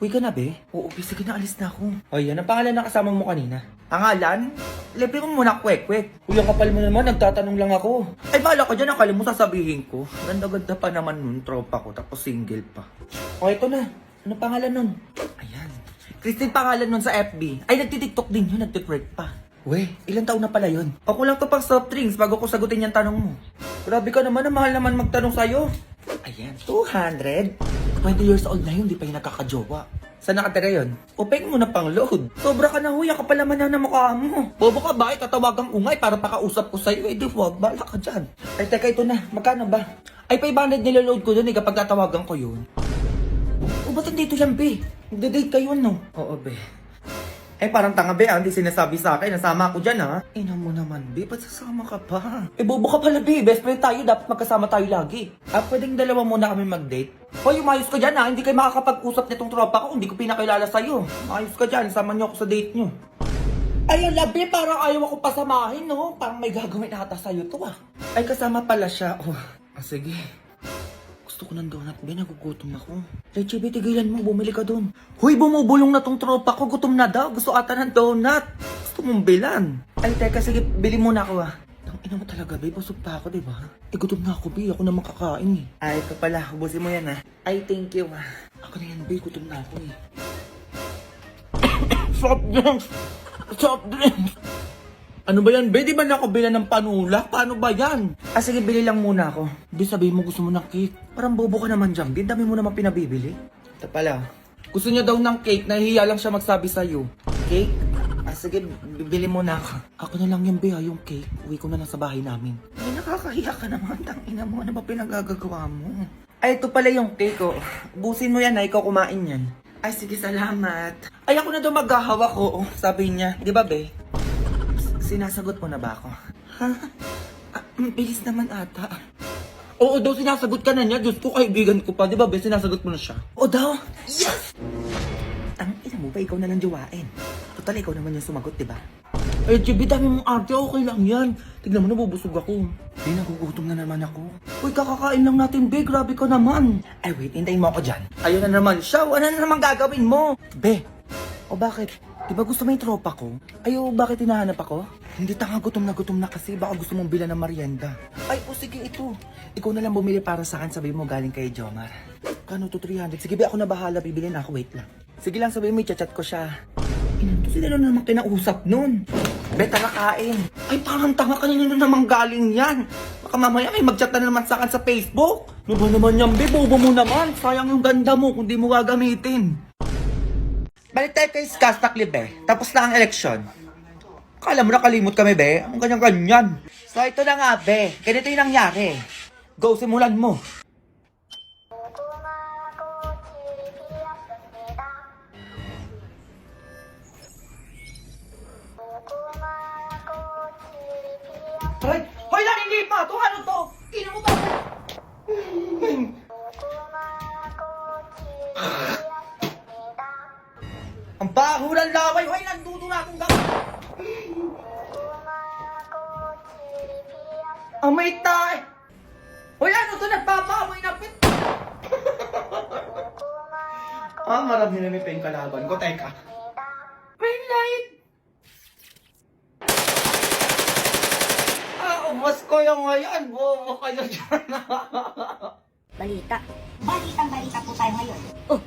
Uy ka na, be? Oo, be. Sige na, alis na ako. O yan, ang pangalan na kasama mo kanina? Pangalan? Libre ko muna, kwek-kwek. Uy, ang kapal mo naman, nagtatanong lang ako. Ay, bahala ka dyan, akala mo sasabihin ko. Ganda-ganda pa naman nun, tropa ko, tapos single pa. O, ito na. Ano pangalan nun? Ayan. Christine pangalan nun sa FB. Ay, nagtitiktok din yun, nagtitwerk pa. Weh, ilang taon na pala yun? Ako lang to pang soft drinks bago ko sagutin yung tanong mo. Grabe ka naman, mahal naman magtanong sa'yo. Ayan, 200? 20 years old na yun, di pa yung nakakajowa. Saan nakatira yun? Upeng mo na pang load. Sobra ka na huya, ka pala man na mukha mo. Bobo ka ba? Tatawagang ungay para pakausap ko sa'yo. Eh di wag, bala ka dyan. Ay teka, ito na. Magkano ba? Ay 500 niloload ko dun eh kapag tatawagan ko yun. O ba't dito yan, be? Magde-date kayo, no? Oo, be. Eh parang tanga, be, hindi sinasabi sa akin, nasama ako dyan, ha? Ina mo naman, be, ba't sasama ka pa? Eh bobo ka pala, be, best friend tayo, dapat magkasama tayo lagi. Pwedeng dalawa muna kami mag-date? Hoy, umayos ka dyan, ha? Hindi kayo makakapag-usap nitong tropa ko, hindi ko pinakilala sa'yo. Umayos ka dyan, sama niyo ako sa date niyo. Ayun, labi, parang ayaw ako pasamahin, no? Parang may gagawin ata sa'yo to, ah. Ay, kasama pala siya, oh. Sige. Gusto ko ng donut, be, nagugutom ako. Leche, be, tigilan mo, bumili ka dun. Huy, bumubulong na tong tropa ko, gutom na daw. Gusto ata ng donut. Gusto mong bilan. Ay, teka, sige, bili muna ako, ah. Ina mo talaga, be, busog pa ako, diba? Eh, gutom na ako, be, ako na makakain, eh. Ay, ito pala, ubusin mo yan, ah. Ay, thank you, ah. Ako na yan, be, gutom na ako, eh. Soft drinks! Soft drinks! Ano ba yan, be? Di ba nakabila ng panula? Paano ba yan? Sige, bili lang muna ako. Be, sabihin mo gusto mo ng cake. Parang bobo ka naman dyan, be. Dami mo naman pinabibili. Ito pala. Gusto niya daw ng cake. Nahihiya lang siya magsabi sa'yo. Cake? Sige, bibili muna ako. Ako na lang yung be, yung cake. Uwi ko na lang sa bahay namin. Ay, nakakahiya ka naman. Tangina mo, ano ba pinagagagawa mo? Ay, ito pala yung cake, oh. Busin mo yan, ikaw kumain yan. Ay, sige, salamat. Ay, ako na daw maghahawak, oh. Sabi niya. Di ba, be? Sinasagot mo na ba ako? Ha? Bilis naman ata. Oo daw, sinasagot ka na niya. Diyos ko, kaibigan ko pa. Di ba, be? Sinasagot mo na siya. Oo daw. Yes! Ina mo ba, ikaw na lang jowain. Total, ikaw naman yung sumagot, di ba? Ay, Chibi, dami mong arte. Okay lang yan. Tignan mo, nabubusog ako. Be, nagugutom na naman ako. Uy, kakakain lang natin, be. Grabe ka naman. Ay, wait, hintayin mo ako dyan. Ayun na naman siya. Ano na naman gagawin mo? Be, o bakit? Di ba gusto mo yung tropa ko? Ayo, bakit hinahanap ako? Hindi, tanga, gutom na kasi. Baka gusto mong bilan ng merienda. Ay, sige, ito. Ikaw na lang bumili para sa akin. Sabi mo galing kay Jomar. Kano to, 300? Sige, be, ako na bahala. Bibili na ako. Wait lang. Sige lang, sabi mo, i-chat ko siya. Ito, sila na naman kinausap nun. Be, tara kain. Ay, parang tanga, kanina na naman galing yan. Baka mamaya may mag-chat na naman sa akin sa Facebook. Ano ba naman yan, be? Bobo mo naman. Sayang yung ganda mo kung di mo gagamitin. Balik tayo kay Skastak Libe. Tapos na ang eleksyon. Kala mo nakalimot kami, be? Ang ganyan-ganyan. So, ito na nga, be. Ganito yung nangyari. Go, simulan mo. Hoy! Hoy lang, hindi pa! Ito, ano to? Kino mo to? Ang baho ng laway! Hoy, nandudo na akong gawin! Amay tayo! Hoy, ano to? Nagpapamoy na pit! Marami na may peng kalaban ko. Teka. Green light! Ubos ko yung ngayon. Bobo kayo dyan. Balita. Balitang-balita po tayo ngayon. Oh,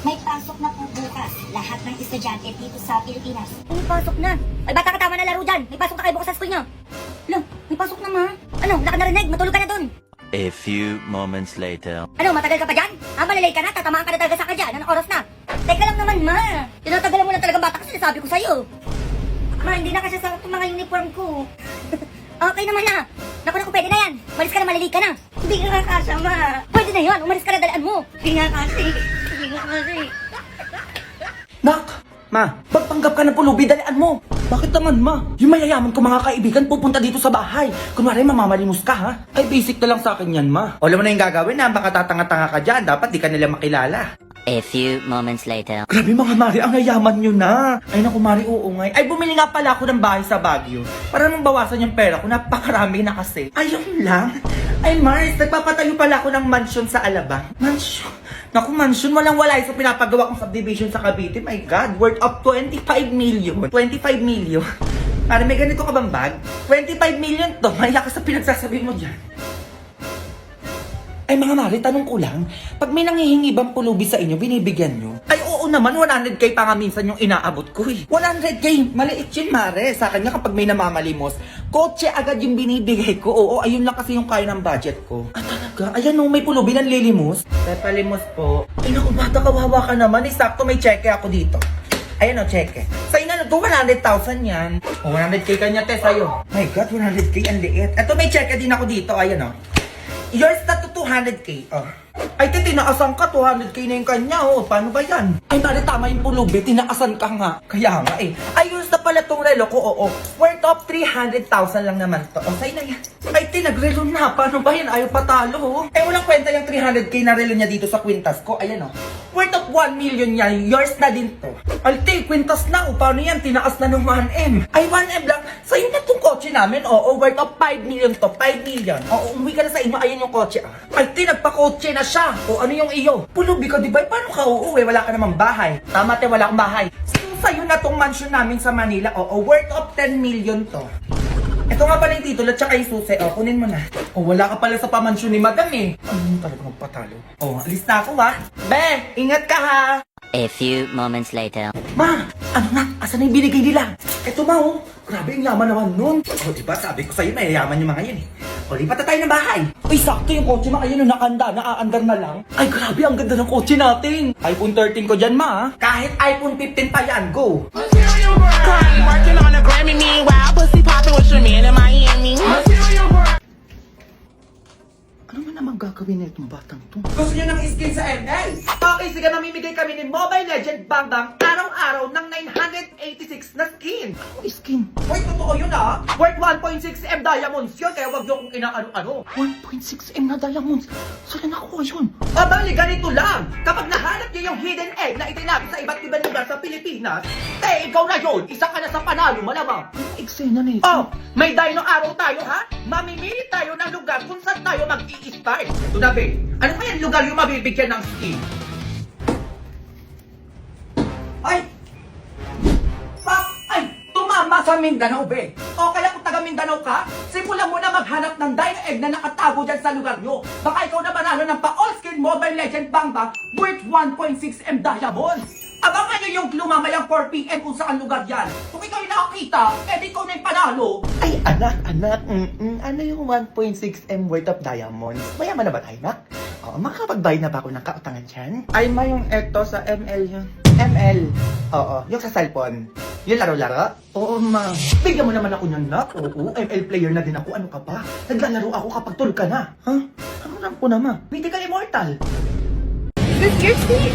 may pasok na po bukas. Lahat ng estudyante dito sa Pilipinas. May pasok na. Ay, bata ka, tama na laro dyan. May pasok na kayo bukas sa school nyo. Lang, may pasok na, ma. Ano, wala ka narinig? Matulog ka na dun. A few moments later. Ano, matagal ka pa dyan? Malilay ka na? Tatamaan ka na talaga sa akin dyan. Anong oras na? Teka lang naman, ma. Tinatagalan mo na talagang bata kasi sinasabi ko sa'yo. Ma, hindi na kasi sa itong mga uniform ko. Okay naman na. Naku, pwede na yan. Umalis ka na, malilay ka na. Hindi ka kakasya, ma. Pwede na yun. Umalis ka na, dalaan mo. Hindi nga kasi. Hindi nga kasi. Nak! Ma, pagpanggap ka ng pulubi, dalian mo! Bakit naman, ma? Yung mayayaman ko mga kaibigan pupunta dito sa bahay. Kunwari, mamamalimos ka, ha? Ay, basic na lang sa akin yan, ma. O, alam mo na yung gagawin, ha? Baka tatanga-tanga ka dyan. Dapat di ka nila makilala. A few moments later. Grabe mga Mari, ang yayaman nyo na. Ay naku Mari, oo nga. Ay bumili nga pala ako ng bahay sa Baguio. Para nang bawasan yung pera ko, napakarami na kasi. Ayun lang. Ay Mars, nagpapatayo pala ako ng mansion sa Alabang. Mansion? Naku, mansion, walang-wala sa pinapagawa kong subdivision sa Cavite. My God, worth of 25 million. 25 million. Para may ganito ka bang bag? 25 million to. Maya ka sa pinagsasabi mo dyan. Ay mga mare, tanong ko lang, pag may nanghihingi bang pulubi sa inyo, binibigyan nyo? Ay oo naman, 100k pa nga minsan yung inaabot ko eh. 100k, maliit yun mare. Sa akin nga kapag may namamalimos, kotse agad yung binibigay ko. Oo, ayun lang kasi yung kaya ng budget ko. Ah talaga? Ayan no, may pulubi ng lilimos. Papalimos po. Ay naku bata, kawawa ka naman. Eh, sakto may cheque ako dito. Ayan o, cheque. Sa ina, 200,000 yan. O, 100k kanya te sa'yo. My God, 100k, ang liit. Eto may cheque din ako dito, ayan o. Yours na to 200k. Oh. Ay, tinaasan ka. 200k na yung kanya. Oh. Paano ba yan? Ay, mali, tama yung pulubi. Tinaasan ka nga. Kaya nga eh. Ay, yours na pala tong relo ko. Oo. Worth of 300,000 lang naman to. O, sa'yo na yan. Ay, tinagrelo na. Paano ba yan? Ayaw patalo. Oh. Eh, walang kwenta yung 300k na relo niya dito sa kwintas ko. Ayan oh. Worth of 1 million niya. Yours na din to. Alte, kwintas na. O, paano yan? Tinaas na ng 1M. Ay, 1M lang. Sa'yo na tong kotse namin. Oo, worth of 5 million to. 5 million. Oo, umuwi ka na sa inyo. Ayan yung kotse. Ay, nagpa-kotse na siya. O, ano yung iyo? Pulubi ka, di ba? Paano ka uuwi? Wala ka namang bahay. Tama, te, wala akong bahay. So, sa'yo na tong mansion namin sa Manila. Oo, worth of 10 million to. Ito nga pala yung titulo at saka yung susi. O, kunin mo na. O, wala ka pala sa pamansyon ni Madam eh. Ano talaga magpatalo? O, alis na ako ha. Be, ingat ka ha. A few moments later. Ma, ano na? Asan na yung binigay nila? Eto ma, oh. Grabe yung yaman naman nun. O, diba? Sabi ko sa'yo, mayayaman yung mga yan eh. O, lipat na tayo ng bahay. Uy, sakto yung kotse ma. Ayun, nakanda, naaandar na lang. Ay, grabe, ang ganda ng kotse natin. iPhone 13 ko dyan, ma. Kahit iPhone 15 pa yan, go. Cardi working on a Grammy, meanwhile pussy popping with your man in Miami. Ano man naman gagawin na itong batang to? Gusto niyo ng skin sa ML? Okay, sige, mamimigay kami ni Mobile Legend Bang Bang araw-araw ng 986 na skin. Ano skin? Wait, totoo yun ah. Worth 1.6M diamonds yun, kaya wag niyo kong inaano-ano. 1.6M na diamonds? Saan nakuha yun? Abali, ganito lang. Kapag nahanap niyo yung hidden egg na itinabi sa iba't ibang lugar sa Pilipinas, ikaw na yun. Isa ka na sa panalo, malamang. Eksena na ito. Oh, may dino araw tayo ha? Mamimili tayo ng lugar kung saan tayo mag-i-start. Ito na, be. Ano ba yan lugar yung mabibigyan ng skin? Ay! Pak! Ay! Tumama sa Mindanao, be. O kaya kung taga Mindanao ka, simulan mo na maghanap ng dino egg na nakatago dyan sa lugar nyo. Baka ikaw na manalo ng pa-all skin Mobile Legend Bang Bang worth 1.6M diamonds. Abangan nyo yung lumamayang 4PM kung saan lugar yan. Kung ikaw yung nakakita, edi ikaw na yung panalo. Ay, anak, ano yung 1.6M worth of diamonds? Mayaman na ba tayo, nak? Oo, makakapagbayad na ba ako ng kautangan dyan? Ay, ma, yung eto sa ML yun. ML? Oo, yung sa cellphone. Yung laro-laro? Oo, ma. Bigyan mo naman ako niyan, nak. Oo, ML player na din ako. Ano ka ba? Naglalaro ako kapag tul ka na. Ha? Ano lang po na, ma? Mythical Immortal. This your seat.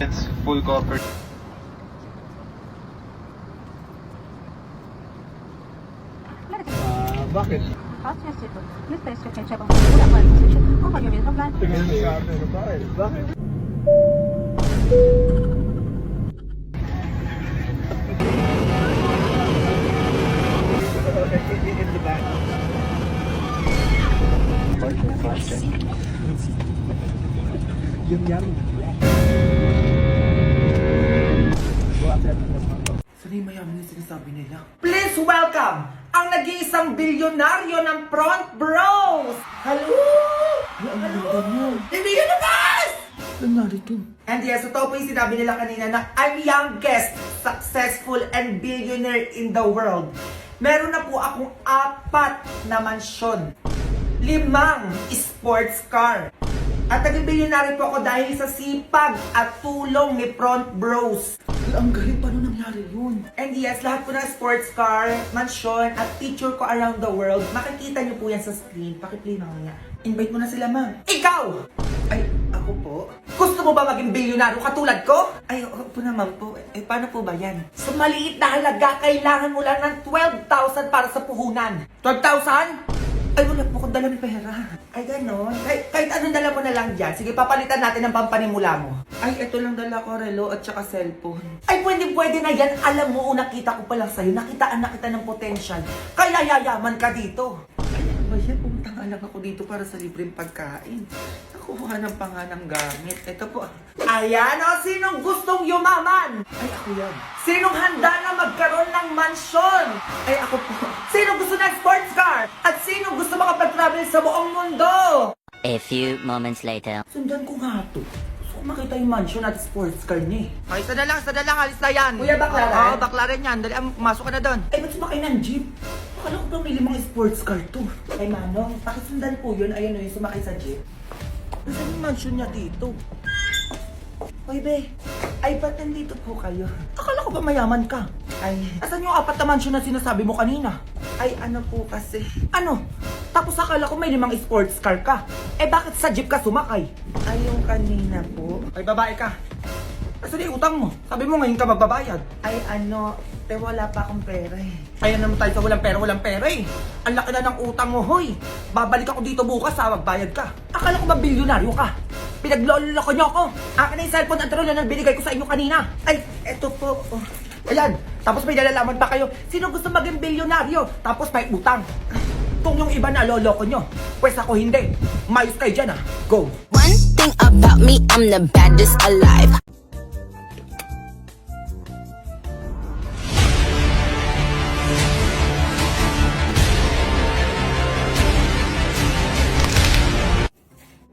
It's full cover. Bakit? Bakit? Saan yung mayaman yung sinasabi nila? Please welcome ang nag-iisang bilyonaryo ng Front Bros! Hello! Hello! Hindi yun na bas! Nangyari to. And yes, totoo po yung sinabi nila kanina na I'm youngest, successful, and billionaire in the world. Meron na po akong 4 na mansyon, 5 sports car. At naging bilyonaryo po ako dahil sa sipag at tulong ni Front Bros. Ang galing, paano nangyari yun? And yes, lahat po ng sports car, mansion, at picture ko around the world, makikita niyo po yan sa screen. Pakiplay na nga. Invite mo na sila, ma'am. Ikaw! Ay, ako po? Gusto mo ba maging bilyonaryo katulad ko? Ay, oo po naman po. Eh, paano po ba yan? Sa maliit na halaga, kailangan mo lang ng 12,000 para sa puhunan. 12,000? Ay, wala po akong dalang pera. Ay, gano'n. Kahit anong dala mo na lang dyan. Sige, papalitan natin ang pampanimula mo. Ay, ito lang dala ko, relo at saka cellphone. Ay, pwede na yan. Alam mo, nakita ko pa lang sa'yo. Nakitaan na kita ng potential. Kaya yayaman ka dito. Ay, ano ba yan? Puntang lang ako dito para sa libreng pagkain. Nakuha ng pa nga ng gamit. Ito po. Ayan o, sinong gustong yumaman? Ay, ako yan. Sinong handa na magkaroon ng mansyon? Ay, ako po. Sinong gusto ng sports car? At sinong gusto makapag-travel sa buong mundo? A few moments later. Sundan ko nga to. Gusto ko makita yung mansion at sports car niya. Ay, sada lang, alis na yan. Kuya, baklaran? Oo, baklaran yan. Dali, pumasok ka na doon. Ay, ba't sumakay ng jeep? Akala ko bang may limang sports car to. Ay, Manong, pakisundan po yun. Ayan o, yung sumakay sa jeep. Nasaan yung mansion niya dito? Hoy, be. Ay, ba't nandito po kayo? Akala ko ba mayaman ka? Ay, asan yung 4 na mansion na sinasabi mo kanina? Ay, ano po kasi? Ano? Tapos akala ko may 5 sports car ka. Eh, bakit sa jeep ka sumakay? Ay, yung kanina po. Ay, babae ka. Kasi yung utang mo. Sabi mo ngayon ka magbabayad. Ay, ano, wala pa akong pera eh. Ayan naman tayo sa walang pera eh. Ang laki na ng utang mo, hoy. Babalik ako dito bukas ha, magbayad ka. Akala ko ba bilyonaryo ka? Pinagloloko niyo ako. Akin na yung cellphone at troll na binigay ko sa inyo kanina. Ay, eto po. Oh. Ayan, tapos may nalalaman pa kayo. Sino gusto maging bilyonaryo? Tapos may utang. Kung yung iba na loloko nyo, pues ako hindi. Mayos kayo dyan ha. Go. One thing about me, I'm the baddest alive.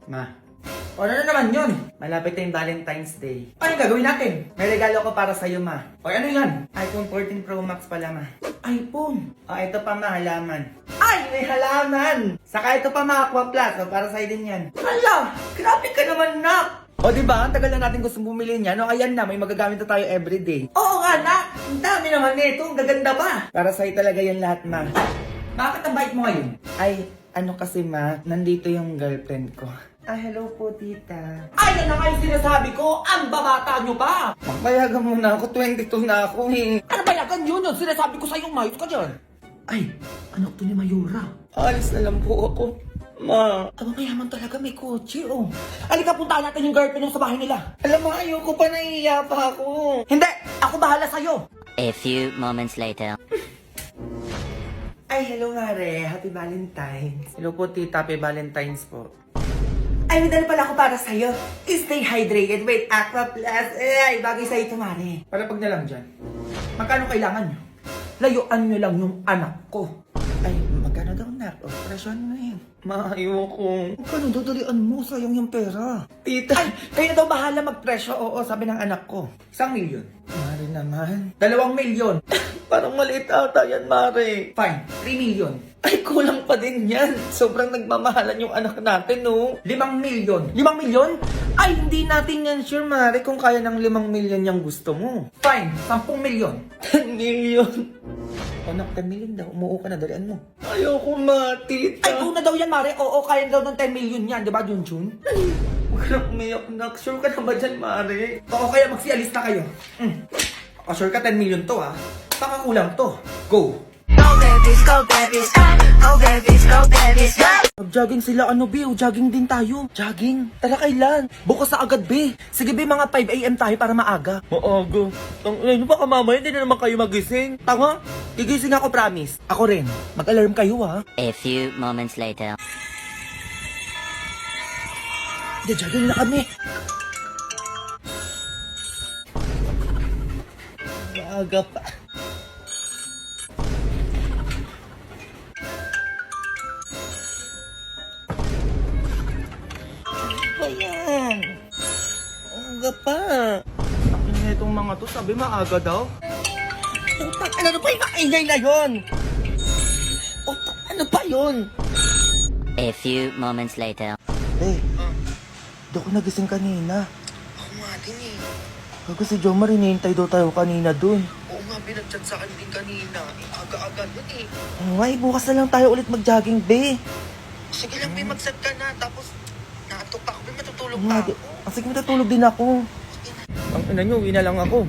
Ma. O ano na naman yun? Malapit na yung Valentine's Day. Ano yung gagawin natin? May regalo ko para sa'yo, ma. O ano yan? iPhone 14 Pro Max pala, ma. iPhone? O ito pa, ma, halaman. Ay, may halaman! Saka ito pa, ma, Aqua Plus. O para sa'yo din yan. Hala! Grabe ka naman, nak! O diba, ang tagal na natin gusto bumili niyan. O ayan na, may magagamit na tayo everyday. Oo nga, nak! Ang dami naman nito. Ang gaganda pa. Para sa'yo talaga yan lahat, ma. Bakit ang bait mo ngayon? Ay, ano kasi, ma, nandito yung girlfriend ko. Ah, hello po, tita. Ay, yan na nga yung sinasabi ko! Ang babata nyo pa! Magpayagan mo na ako, 22 na ako eh. Ano bayagan yun? Yung sinasabi ko sa'yo, mayos ka dyan. Ay, anak to ni Mayura. Alis na lang po ako. Ma. Aba, mayaman talaga, may kotse, oh. Halika, puntaan natin yung girlfriend yung sa bahay nila. Alam mo, ayoko pa, naiiya pa ako. Hindi! Ako bahala sa'yo! A few moments later. Ay, hello, Mare. Happy Valentine's. Hello po, tita. Happy Valentine's po. Ay, may dala pala ako para sa'yo. Stay hydrated with Aqua Plus. Ay, bagay sa'yo ito, Mare. Palapag na lang dyan. Magkano kailangan nyo? Layuan nyo lang yung anak ko. Ay, magkano daw, nak? O, presyon mo yun. Ayoko. Magkano dudalian mo? Sayang yung pera. Tita, ay, kayo na daw bahala magpresyo. Oo, sabi ng anak ko. 1 milyon. Mare naman. 2 milyon. Parang maliit ata yan, Mare. Fine, 3 milyon. Ay, kulang pa din yan. Sobrang nagmamahalan yung anak natin, no? 5 milyon. 5 milyon? Ay, hindi natin yan sure, Mare, kung kaya ng 5 milyon yung gusto mo. Fine, 10 milyon. 10 milyon. Anak, 10 milyon daw. Umuo ka na, dalian mo. Ayoko, matita. Ay, kung na daw yan, Mare. Oo, kaya daw ng 10 milyon yan. Diba, Junjun? Huwag ka na umiyak, nak. Sure ka na ba dyan, Mare? Oo, kaya magsialis na kayo. O, sure ka 10 milyon to, ha? Baka kulang to. Go! Go babies, go babies, go babies, go babies, go. Mag-jogging sila, ano, Be? Jogging din tayo. Jogging? Tara, kailan? Bukas sa agad, Be. Sige, Be, mga 5 AM tayo para maaga. Maaga? Ano baka mamaya, hindi na naman kayo magising. Tanga? Gigising ako, promise. Ako rin. Mag-alarm kayo, ha? A few moments later. Hindi, jogging na kami. Maaga pa. Ayan. Maaga pa. Sabi na itong mga to, sabi maaga daw. Utak, ano pa yung maingay na yun? Utak, ano pa yun? A few moments later. Eh, di ako nagising kanina. Ako nga din eh. Kasi si Jomar, hinihintay daw tayo kanina dun. Oo nga, binagchat sa akin din kanina. Aga-aga dun eh. Ay, bukas na lang tayo ulit mag-jogging, be. Sige lang, may mag-set ka na. Tapos, naantok pa ako. May matutulog Nga, pa ako. sige, matutulog din ako. Ang ina nyo, uwi na lang ako.